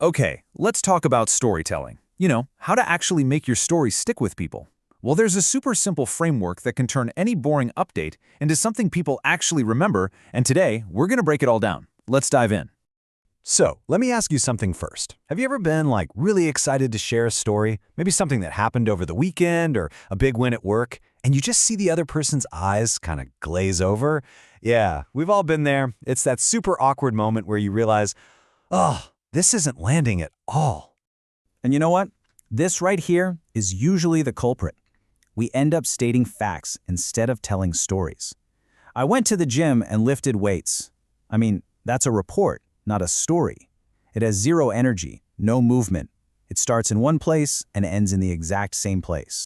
Okay, let's talk about storytelling. How to actually make your story stick with people. Well, there's a super simple framework that can turn any boring update into something people actually remember, and today, we're going to break it all down. Let's dive in. So, let me ask you something first. Have you ever been really excited to share a story? Maybe something that happened over the weekend or a big win at work, and you just see the other person's eyes kind of glaze over? Yeah, we've all been there. It's that super awkward moment where you realize, oh, this isn't landing at all. And you know what? This right here is usually the culprit. We end up stating facts instead of telling stories. I went to the gym and lifted weights. I mean, that's a report, not a story. It has zero energy, no movement. It starts in one place and ends in the exact same place.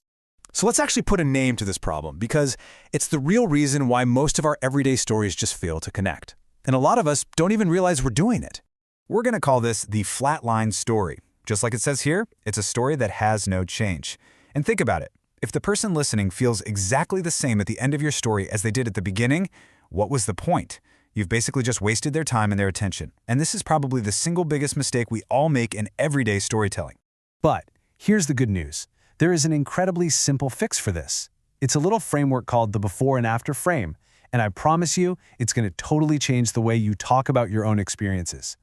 So let's actually put a name to this problem, because it's the real reason why most of our everyday stories just fail to connect. And a lot of us don't even realize we're doing it. We're going to call this the flatline story. Just like it says here, it's a story that has no change. And think about it. If the person listening feels exactly the same at the end of your story as they did at the beginning, what was the point? You've basically just wasted their time and their attention. And this is probably the single biggest mistake we all make in everyday storytelling. But here's the good news. There is an incredibly simple fix for this. It's a little framework called the before and after frame, and I promise you, it's going to totally change the way you talk about your own experiences.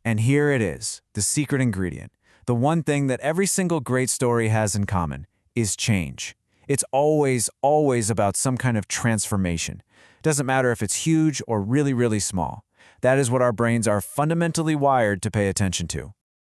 And here it is, the secret ingredient. The one thing that every single great story has in common is change. It's always about some kind of transformation. Doesn't matter if it's huge or really small. That is what our brains are fundamentally wired to pay attention to.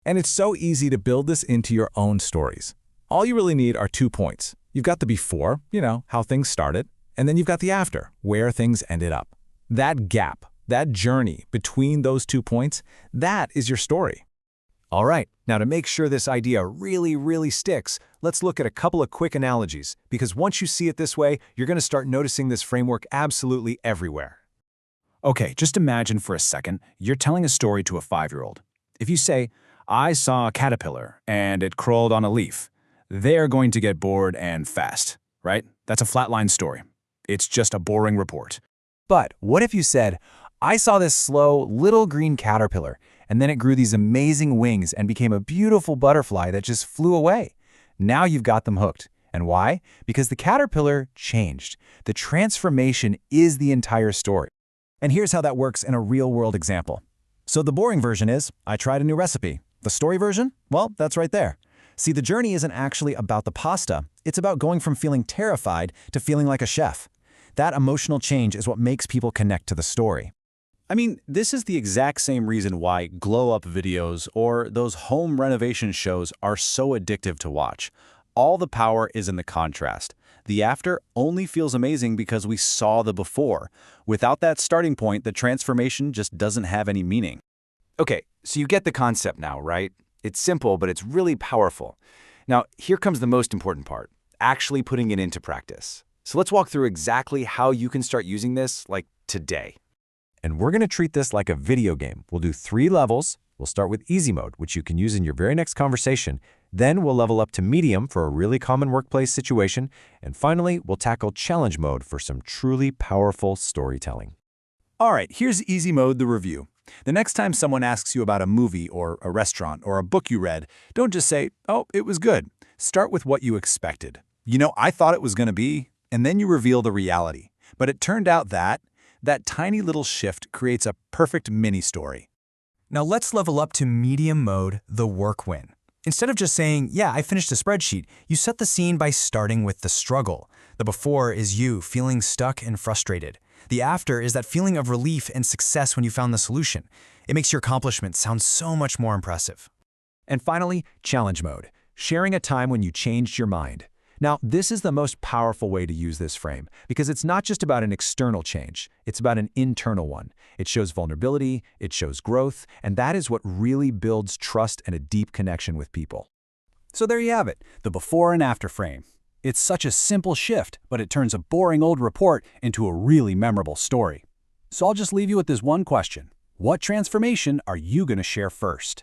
And it's so easy to build this into your own stories. All you really need are 2 points. You've got the before, how things started, and then you've got the after, where things ended up. That gap, that journey between those 2 points, that is your story. All right, now to make sure this idea really sticks, let's look at a couple of quick analogies, because once you see it this way, you're going to start noticing this framework absolutely everywhere. Okay, just imagine for a second you're telling a story to a 5-year-old. If you say, I saw a caterpillar and it crawled on a leaf, they're going to get bored and fast, right? That's a flatline story. It's just a boring report. But what if you said, I saw this slow little green caterpillar, and then it grew these amazing wings and became a beautiful butterfly that just flew away. Now you've got them hooked. And why? Because the caterpillar changed. The transformation is the entire story. And here's how that works in a real-world example. So the boring version is, I tried a new recipe. The story version? Well, that's right there. See, the journey isn't actually about the pasta. It's about going from feeling terrified to feeling like a chef. That emotional change is what makes people connect to the story. I mean, this is the exact same reason why glow-up videos or those home renovation shows are so addictive to watch. All the power is in the contrast. The after only feels amazing because we saw the before. Without that starting point, the transformation just doesn't have any meaning. Okay, so you get the concept now, right? It's simple, but it's really powerful. Now, here comes the most important part, actually putting it into practice. So let's walk through exactly how you can start using this, today. And we're going to treat this like a video game. We'll do 3 levels. We'll start with easy mode, which you can use in your very next conversation. Then we'll level up to medium for a really common workplace situation. And finally, we'll tackle challenge mode for some truly powerful storytelling. All right, here's easy mode, the review. The next time someone asks you about a movie or a restaurant or a book you read, don't just say, oh, it was good. Start with what you expected. I thought it was going to be, and then you reveal the reality. But it turned out that tiny little shift creates a perfect mini-story. Now let's level up to medium mode, the work win. Instead of just saying, yeah, I finished a spreadsheet, you set the scene by starting with the struggle. The before is you feeling stuck and frustrated. The after is that feeling of relief and success when you found the solution. It makes your accomplishment sound so much more impressive. And finally, challenge mode, sharing a time when you changed your mind. Now, this is the most powerful way to use this frame, because it's not just about an external change, it's about an internal one. It shows vulnerability, it shows growth, and that is what really builds trust and a deep connection with people. So there you have it, the before and after frame. It's such a simple shift, but it turns a boring old report into a really memorable story. So I'll just leave you with this one question. What transformation are you going to share first?